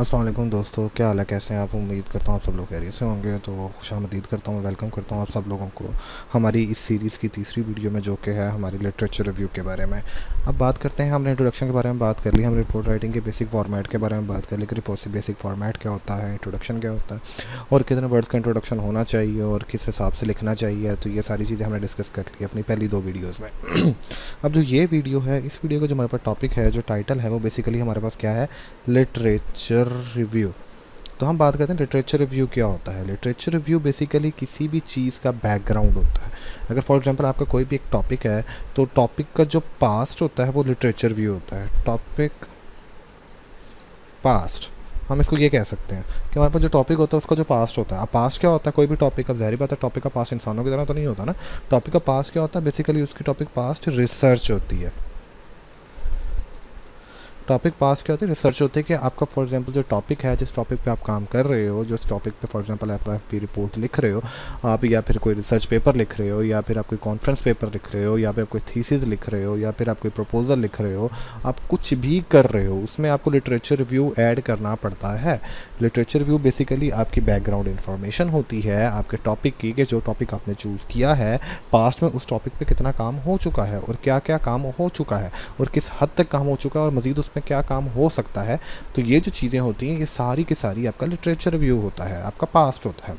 अस्सलाम वालेकुम दोस्तों, क्या हाल है, कैसे हैं आप। उम्मीद करता हूँ आप सब लोग खैरियत से होंगे। तो खुशामदीद करता हूँ, वेलकम करता हूँ आप सब लोगों को हमारी इस सीरीज़ की तीसरी वीडियो में, जो कि है हमारी लिटरेचर रिव्यू के बारे में। अब बात करते हैं, हमने इंट्रोडक्शन के बारे में बात कर ली, हमने रिपोर्ट राइटिंग के बेसिक फॉर्मेट के बारे में बात कर ली कि बेसिक फॉर्मेट क्या होता है, इंट्रोडक्शन क्या होता है और कितने वर्ड्स का इंट्रोडक्शन होना चाहिए और किस हिसाब से लिखना चाहिए। तो ये सारी चीज़ें हमने डिस्कस कर ली अपनी पहली दो वीडियोज़ में। अब जो ये वीडियो है, इस वीडियो का जो हमारे पास टॉपिक है, जो टाइटल है, वो बेसिकली हमारे पास क्या है, लिटरेचर रिव्यू। तो हम बात करते हैं लिटरेचर रिव्यू क्या होता है। लिटरेचर रिव्यू बेसिकली किसी भी चीज़ का बैकग्राउंड होता है। अगर फॉर एग्जांपल आपका कोई भी एक टॉपिक है, तो टॉपिक का जो पास्ट होता है वो लिटरेचर रिव्यू होता है। टॉपिक पास्ट, हम इसको ये कह सकते हैं कि हमारे पास जो टॉपिक होता है उसका जो पास्ट होता है। अब पास्ट क्या होता है, कोई भी टॉपिक, अब ज़ाहिर बात है टॉपिक का पास्ट इंसानों की तरह तो नहीं होता ना। टॉपिक का पास्ट क्या होता है, बेसिकली उसकी टॉपिक पास्ट रिसर्च होती है। टॉपिक पास क्या होती है, रिसर्च होती है कि आपका फॉर एग्जांपल जो टॉपिक है, जिस टॉपिक पे आप काम कर रहे हो, जो टॉपिक पे फॉर एग्जांपल आप एफपी रिपोर्ट लिख रहे हो आप, या फिर कोई रिसर्च पेपर लिख रहे हो, या फिर आप कोई कॉन्फ्रेंस पेपर लिख रहे हो, या फिर आप कोई थीसिस लिख रहे हो, या फिर आप कोई प्रपोजल लिख रहे हो, आप कुछ भी कर रहे हो उसमें आपको लिटरेचर रिव्यू ऐड करना पड़ता है। लिटरेचर रिव्यू बेसिकली आपकी बैकग्राउंड इन्फॉर्मेशन होती है आपके टॉपिक की, कि जो टॉपिक आपने चूज़ किया है पास्ट में उस टॉपिक पे कितना काम हो चुका है और क्या क्या काम हो चुका है और किस हद तक काम हो चुका है और मज़ीद उसमें क्या काम हो सकता है। तो ये जो चीज़ें होती हैं, ये सारी की सारी आपका लिटरेचर रिव्यू होता है, आपका पास्ट होता है।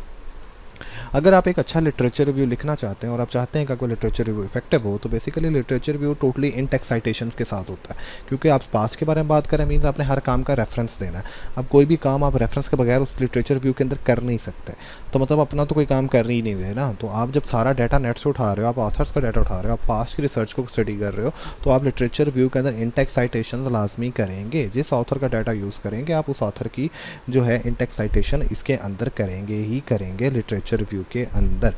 अगर आप एक अच्छा लिटरेचर रिव्यू लिखना चाहते हैं और आप चाहते हैं कि आपका लिटरेचर रिव्यू इफेक्टिव हो, तो basically literature review totally in text citations के साथ होता है। क्योंकि आप पास्ट के बारे में बात करें, मीन्स आपने हर काम का रेफरेंस देना है। अब कोई भी काम आप रेफरेंस के बगैर उस लिटरेचर रिव्यू के अंदर कर नहीं सकते। तो मतलब अपना तो कोई काम कर ही नहीं रहे ना। तो आप जब सारा डाटा नेट से उठा रहे हो, आप ऑथर्स का डाटा उठा रहे हो, आप पास्ट की रिसर्च को स्टडी कर रहे हो, तो आप लिटरेचर रिव्यू के अंदर इन टेक्स्ट साइटेशंस लाजमी करेंगे। जिस ऑथर का डाटा यूज़ करेंगे आप, उस ऑथर की जो है इन टेक्स्ट साइटेशन इसके अंदर करेंगे ही करेंगे लिटरेचर रिव्यू के अंदर।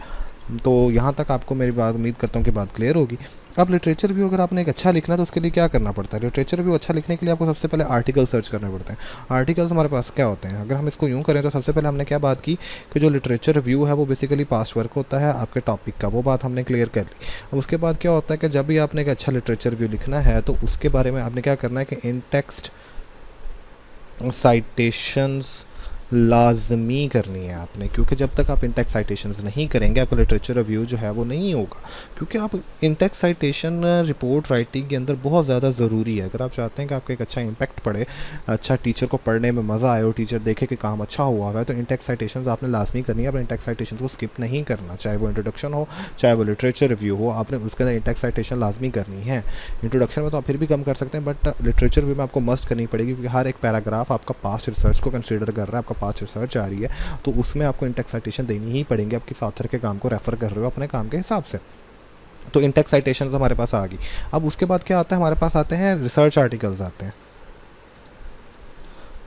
तो यहाँ तक आपको मेरी बात, उम्मीद करता हूँ कि बात क्लियर होगी। अब लिटरेचर रिव्यू अगर आपने एक अच्छा लिखना है तो उसके लिए क्या करना पड़ता है। लिटरेचर रिव्यू अच्छा लिखने के लिए आपको सबसे पहले आर्टिकल सर्च करने पड़ते हैं। आर्टिकल्स हमारे पास क्या होते हैं, अगर हम इसको यूँ करें तो सबसे पहले हमने क्या बात की कि जो लिटरेचर रिव्यू है वो बेसिकली पास्ट वर्क होता है आपके टॉपिक का, वो बात हमने क्लियर कर ली। अब उसके बाद क्या होता है कि जब भी आपने एक अच्छा लिटरेचर रिव्यू लिखना है तो उसके बारे में आपने क्या करना है कि इन टेक्स्ट साइटेशंस लाजमी करनी है आपने। क्योंकि जब तक आप इंटेक्स साइटेशंस नहीं करेंगे आपका लिटरेचर रिव्यू जो है वो नहीं होगा। क्योंकि आप इंटेक्स साइटेशन रिपोर्ट राइटिंग के अंदर बहुत ज़्यादा ज़रूरी है। अगर आप चाहते हैं कि आपका एक अच्छा इम्पैक्ट पड़े, अच्छा टीचर को पढ़ने में मज़ा आए और टीचर देखे कि काम अच्छा हुआ है, तो इंटेक्स साइटेशंस आपने लाजमी करनी है। आप इंटेक्स साइटेशन को स्किप नहीं करना, चाहे वो इंट्रोडक्शन हो चाहे वो लिटरेचर रिव्यू हो, आपने उसके अंदर इंटेक्स साइटेशन लाजमी करनी है। इंट्रोडक्शन में तो आप फिर भी कम कर सकते हैं, बट लिटरेचर रिव्यू में आपको मस्ट करनी पड़ेगी। क्योंकि हर एक पैराग्राफ आपका पास्ट रिसर्च को कंसिडर कर रहा है, आपका पास्ट रिसर्च आ रही है, तो उसमें आपको इंटेक्स साइटेशन देनी ही पड़ेंगे। आप किस ऑथर के काम को रेफर कर रहे हो अपने काम के हिसाब से। तो इंटेक्स साइटेशन हमारे पास आ गई। अब उसके बाद क्या आता है, हमारे पास आते हैं रिसर्च आर्टिकल्स आते हैं।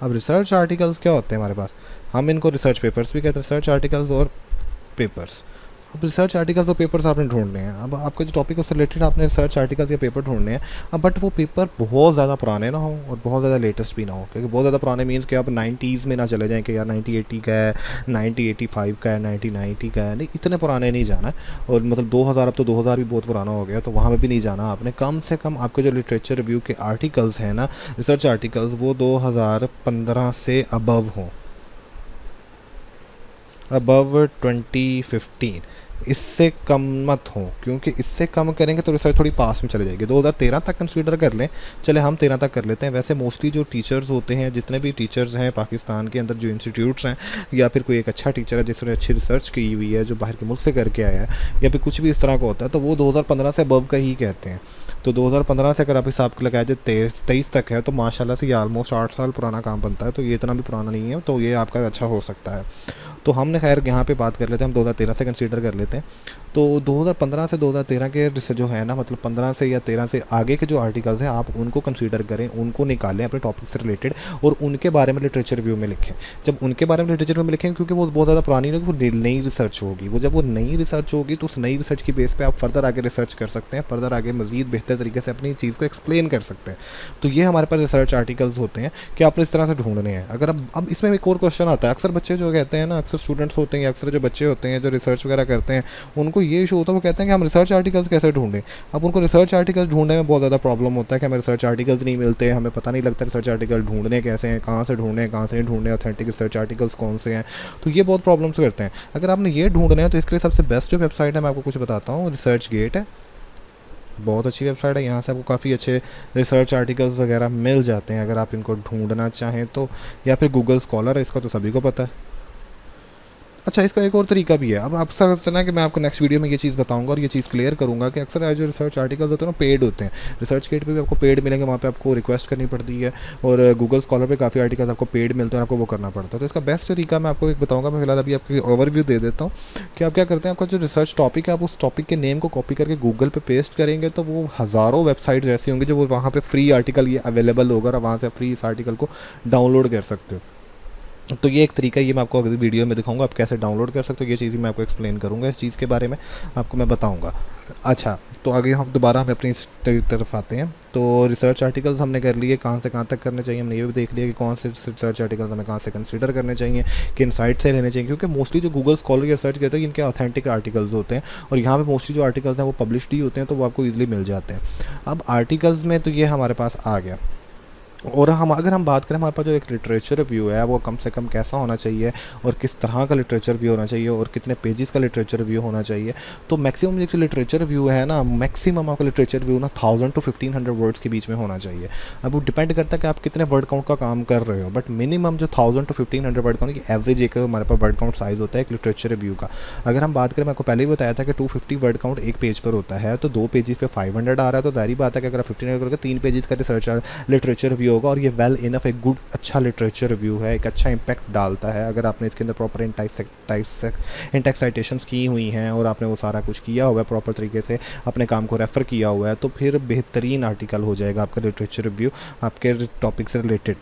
अब रिसर्च आर्टिकल्स क्या होते हैं हमारे पास, हम इनको रिसर्च पेपर्स भी कहते हैं, रिसर्च आर्टिकल्स और पेपर्स। अब रिसर्च आर्टिकल्स और पेपर्स आपने ढूंढने हैं। अब आपके जो टॉपिक है उससे रिलेटेड आपने रिसर्च आर्टिकल्स या पेपर ढूंढने हैं। अब बट वो पेपर बहुत ज़्यादा पुराने ना हो और बहुत ज़्यादा लेटेस्ट भी ना हो। क्योंकि बहुत ज़्यादा पुराने मीन्स कि आप 90s में ना चले जाएँ कि यार 1980 का है, 1985 का है, 1990 का है, नहीं इतने पुराने नहीं जाना है। और मतलब 2000, अब तो 2000 भी बहुत पुराना हो गया, तो वहाँ में भी नहीं जाना आपने। कम से कम आपके जो लिटरेचर रिव्यू के आर्टिकल्स हैं ना, रिसर्च आर्टिकल्स, वो 2015 से अबव हों, अबव 2015, इससे कम मत हो। क्योंकि इससे कम करेंगे तो रिसर्च थोड़ी पास में चली जाएगी। 2013 तक कंसीडर कर लें, चले हम 13 तक कर लेते हैं। वैसे मोस्टली जो टीचर्स होते हैं, जितने भी टीचर्स हैं पाकिस्तान के अंदर, जो इंस्टीट्यूट्स हैं, या फिर कोई एक अच्छा टीचर है जिसने अच्छी रिसर्च की हुई है, जो बाहर के मुल्क से करके आया है, या फिर कुछ भी इस तरह का होता है, तो वो 2015 से अबव का ही कहते हैं। तो 2015 से अगर आप हिसाब के लगाए जो 23 तक है, तो माशाल्लाह से ये ऑलमोस्ट 8 साल पुराना काम बनता है। तो ये इतना भी पुराना नहीं है, तो ये आपका अच्छा हो सकता है। तो हमने खैर यहाँ पे बात कर लेते हैं, हम 2013 से कंसीडर कर लेते हैं। तो 2015 से 2013 के जो है ना, मतलब 15 से या 13 से आगे के जो आर्टिकल्स हैं आप उनको कंसीडर करें, उनको निकालें अपने टॉपिक से रिलेटेड और उनके बारे में लिटरेचर रिव्यू में लिखें। जब उनके बारे में लिटरेचर रिव्यू में लिखें, क्योंकि वो बहुत ज़्यादा पुरानी नहीं, वो नई रिसर्च होगी। वो जब वो नई रिसर्च होगी तो उस नई रिसर्च की बेस पर आप फर्दर आगे रिसर्च कर सकते हैं, फर्दर आगे मज़ीद बेहतर तरीके से अपनी चीज़ को एक्सप्लेन कर सकते हैं। तो ये हमारे पास रिसर्च आर्टिकल्स होते हैं कि आपने इस तरह से ढूंढने हैं। अगर अब इसमें एक और क्वेश्चन आता है, अक्सर बच्चे जो कहते हैं ना, अक्सर अक्सर स्टूडेंट्स होते हैं या अक्सर जो बच्चे होते हैं जो रिसर्च वगैरह करते हैं, उनको ये इशू होता है, वो कहते हैं कि हम रिसर्च आर्टिकल्स कैसे ढूंढें। अब उनको रिसर्च आर्टिकल्स ढूंढने में बहुत ज़्यादा प्रॉब्लम होता है कि हमें रिसर्च आर्टिकल्स नहीं मिलते, हमें पता नहीं लगता रिसर्च आर्टिकल ढूंढने कैसे हैं, कहाँ से ढूंढें, कहाँ से नहीं ढूंढें, ऑथेंटिक रिसर्च आर्टिकल्स कौन से हैं। तो ये बहुत प्रॉब्लम्स करते हैं। अगर आपने ये ढूंढना है तो इसके लिए सबसे बेस्ट जो वेबसाइट है मैं आपको कुछ बताता हूँ, रिसर्च गेट है। बहुत अच्छी वेबसाइट है, यहाँ से आपको काफ़ी अच्छे रिसर्च आर्टिकल्स वगैरह मिल जाते हैं अगर आप इनको ढूंढना चाहें तो। या फिर गूगल स्कॉलर है, इसका तो सभी को पता है। अच्छा, इसका एक और तरीका भी है। अब अक्सर होता है ना कि मैं आपको नेक्स्ट वीडियो में ये चीज़ बताऊंगा और ये चीज़ क्लियर करूंगा कि अक्सर जो रिसर्च आर्टिकल्स होते हैं ना पेड होते हैं। रिसर्च गेट पे भी आपको पेड मिलेंगे, वहाँ पे आपको रिक्वेस्ट करनी पड़ती है, और गूगल स्कॉलर पे काफ़ी आर्टिकल्स आपको पेड मिलते हैं, आपको वो करना पड़ता है। तो इसका बेस्ट तरीका मैं आपको एक बताऊँगा। मैं फिलहाल अभी आपको ओवरव्यू दे देता हूँ कि आप क्या करते हैं। आपका जो रिसर्च टॉपिक है, आप उस टॉपिक के नेम को कॉपी करके गूगल पर पेस्ट करेंगे तो वो हज़ारों वेबसाइट्स ऐसी होंगी जो वो वहाँ पर फ्री आर्टिकल ये अवेलेबल होगा और वहाँ से फ्री इस आर्टिकल को डाउनलोड कर सकते हो। तो ये एक तरीका, ये मैं आपको अगली वीडियो में दिखाऊंगा आप कैसे डाउनलोड कर सकते हो। ये चीज़ मैं आपको एक्सप्लेन करूंगा, इस चीज़ के बारे में आपको मैं बताऊंगा। अच्छा, तो आगे हम दोबारा हम अपनी तरफ आते हैं। तो रिसर्च आर्टिकल्स हमने कर लिए, कहाँ से कहाँ तक करने चाहिए हमने ये भी देख लिया कि कौन से रिसर्च आर्टिकल्स हमें कहाँ से कंसीडर करने चाहिए, किन साइट से लेने चाहिए, क्योंकि मोस्टली जो गूगल स्कॉलर रिसर्च करते हैं इनके ऑथेंटिक आर्टिकल्स होते हैं और यहाँ पे मोस्टली जो आर्टिकल्स हैं वो पब्लिश्ड ही होते हैं, तो वो आपको ईजिली मिल जाते हैं। अब आर्टिकल्स में तो ये हमारे पास आ गया, और अगर हम बात करें हमारे पास जो एक लिटरेचर रिव्यू है वो कम से कम कैसा होना चाहिए और किस तरह का लिटरेचर रिव्यू होना चाहिए और कितने पेजेस का लिटरेचर रिव्यू होना चाहिए। तो मैक्सिमम जो लिटरेचर रिव्यू है ना, मैक्सिमम आपका लिटरेचर रिव्यू ना 1000 to 1500 वर्ड्स के बीच में होना चाहिए। अब वो डिपेंड करता है कि आप कितने वर्ड काउंट का काम कर रहे हो, बट मिनिमम जो 1000 to 1500 वर्ड काउंट की एवरेज एक हमारे पास वर्ड काउंट साइज होता है एक लिटरेचर रिव्यू का। अगर हम बात करें, मैं आपको पहले ही बताया था कि 250 वर्ड काउंट एक पेज पर होता है, तो 2 पेजेस पे 500 आ रहा है, तो जाहिर बात है कि अगर आप 1500 करके 3 पेजेस का रिसर्च लिटरेचर रिव्यू होगा और ये वेल इनफ एक गुड अच्छा लिटरेचर रिव्यू है, एक अच्छा इम्पैक्ट डालता है। अगर आपने इसके अंदर प्रॉपर इंटेक्स साइटेशंस की हुई हैं और आपने वो सारा कुछ किया हुआ है प्रॉपर तरीके से, अपने काम को रेफ़र किया हुआ है, तो फिर बेहतरीन आर्टिकल हो जाएगा आपका लिटरेचर रिव्यू आपके टॉपिक से रिलेटेड।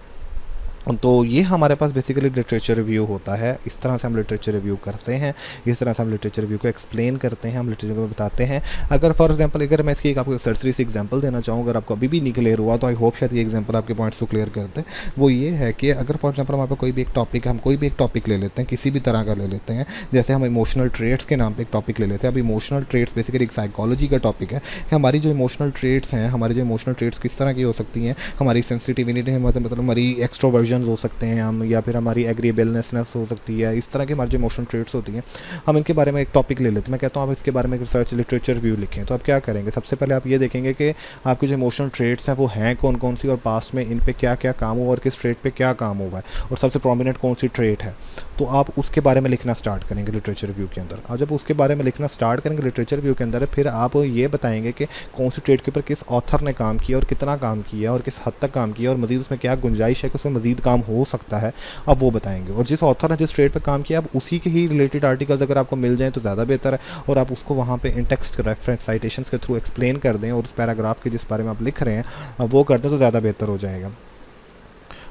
तो ये हमारे पास बेसिकली लिटरेचर रिव्यू होता है। इस तरह से हम लिटरेचर रिव्यू करते हैं, इस तरह से हम लिटरेचर रिव्यू को एक्सप्लेन करते हैं, हम लिटरेचर को बताते हैं। अगर फॉर एग्जांपल अगर मैं इसकी एक आपको सरसरी सी एग्जांपल देना चाहूँ, अगर आपको अभी भी नहीं क्लियर हुआ तो आई होप शायद ये एग्जांपल आपके पॉइंट्स को क्लियर करते हैं। वो ये है कि अगर फॉर एग्जांपल हमारे पास कोई भी एक टॉपिक है, हम कोई भी एक टॉपिक ले लेते हैं, किसी भी तरह का ले लेते हैं, जैसे हम इमोशनल ट्रेड्स के नाम पर एक टॉपिक ले लेते हैं। अब इमोशनल ट्रेड्स बेसिकली एक साइकोलॉजी का टॉपिक है कि हमारी जो इमोशनल ट्रेड्स हैं, हमारी जो इमोशनल ट्रेड्स किस तरह की हो सकती हैं, हमारी सेंसिटिविटी मतलब हमारी एक्सट्रोवर्जन हो सकते हैं या फिर हमारी एग्रीबेलनेसनेस हो सकती है, इस तरह की हमारी जो इमोशनल ट्रेट्स होती हैं, हम इनके बारे में एक टॉपिक ले लेते हैं। मैं कहता हूँ आप इसके बारे में रिसर्च लिटरेचर रिव्यू लिखें। तो आप क्या करेंगे, सबसे पहले आप ये देखेंगे कि आपकी जो इमोशनल ट्रेट्स हैं वो हैं कौन कौन सी और पास्ट में इन पे क्या क्या काम हुआ और किस ट्रेट पे क्या काम हुआ है और सबसे प्रोमिनेंट कौन सी ट्रेट है, तो आप उसके बारे में लिखना स्टार्ट करेंगे लिटरेचर रिव्यू के अंदर। और जब उसके बारे में लिखना स्टार्ट करेंगे लिटरेचर रिव्यू के अंदर, फिर आप ये बताएंगे कि कौन सी ट्रेट के ऊपर किस ऑथर ने काम किया और कितना काम किया और किस हद तक काम किया और मज़ीद उसमें क्या गुंजाइश है कि उसमें मज़ीद काम हो सकता है, अब वो बताएंगे। और जिस ऑथर ने जिस ट्रेड पे काम किया, अब उसी के ही रिलेटेड आर्टिकल्स अगर आपको मिल जाएं तो ज़्यादा बेहतर है, और आप उसको वहाँ पे इन टेक्स्ट रेफरेंस साइटेशंस के थ्रू एक्सप्लेन कर दें और उस पैराग्राफ के जिस बारे में आप लिख रहे हैं वो कर दें तो ज़्यादा बेहतर हो जाएगा।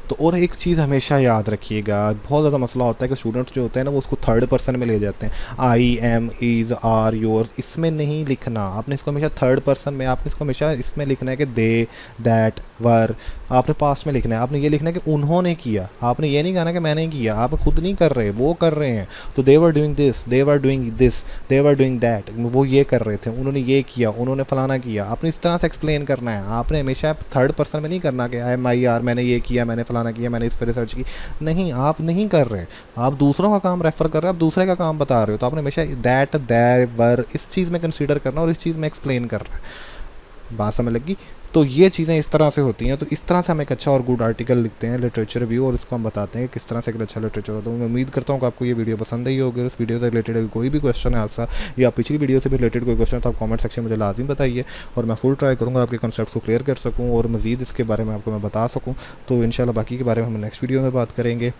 तो और एक चीज़ हमेशा याद रखिएगा, बहुत ज़्यादा मसला होता है कि स्टूडेंट्स जो होते हैं ना वो उसको थर्ड पर्सन में ले जाते हैं, I am is are yours, इसमें नहीं लिखना। आपने इसको हमेशा थर्ड पर्सन में, आपने इसको हमेशा इसमें लिखना है कि दे, दैट, वर, आपने पास्ट में लिखना है। आपने ये लिखना है कि उन्होंने किया, आपने ये नहीं कहना कि मैंने किया, आप खुद नहीं कर रहे, वो कर रहे हैं। तो they were doing this, they were doing this, they were doing that, वो ये कर रहे थे, उन्होंने ये किया, उन्होंने फलाना किया। आपने इस तरह से एक्सप्लेन करना है। आपने हमेशा थर्ड पर्सन में नहीं करना कि आई एम आई आर, मैंने ये किया, मैंने फलाना किया, मैंने इस पर रिसर्च की। नहीं, आप नहीं कर रहे, आप दूसरों का काम रेफर कर रहे हैं, आप दूसरे का काम बता रहे हो। तो आपने हमेशा दैट, देयर, वर इस चीज़ में कंसीडर करना और इस चीज़ में एक्सप्लेन कर रहा है। बात समझ लगी? तो ये चीज़ें इस तरह से होती हैं। तो इस तरह से हम एक अच्छा और गुड आर्टिकल लिखते हैं लिटरेचर रिव्यू, और इसको हम बताते हैं किस तरह से एक अच्छा लिटरेचर होता है। मैं उम्मीद करता हूँ कि आपको ये वीडियो पसंद आई होगी। उस वीडियो से रिलेटेड कोई भी क्वेश्चन है आपका या पिछली वीडियो से भी रिलेटेड कोई क्वेश्चन है तो आप कमेंट सेक्शन में मुझे लाजिम बताइए, और मैं फुल ट्राई करूँगा आपके कॉन्सेप्ट को क्लियर कर सकूँ और मज़ीद इसके बारे में आपको मैं बता सकूँ। तो इंशाल्लाह बाकी के बारे में हम नेक्स्ट वीडियो में बात करेंगे।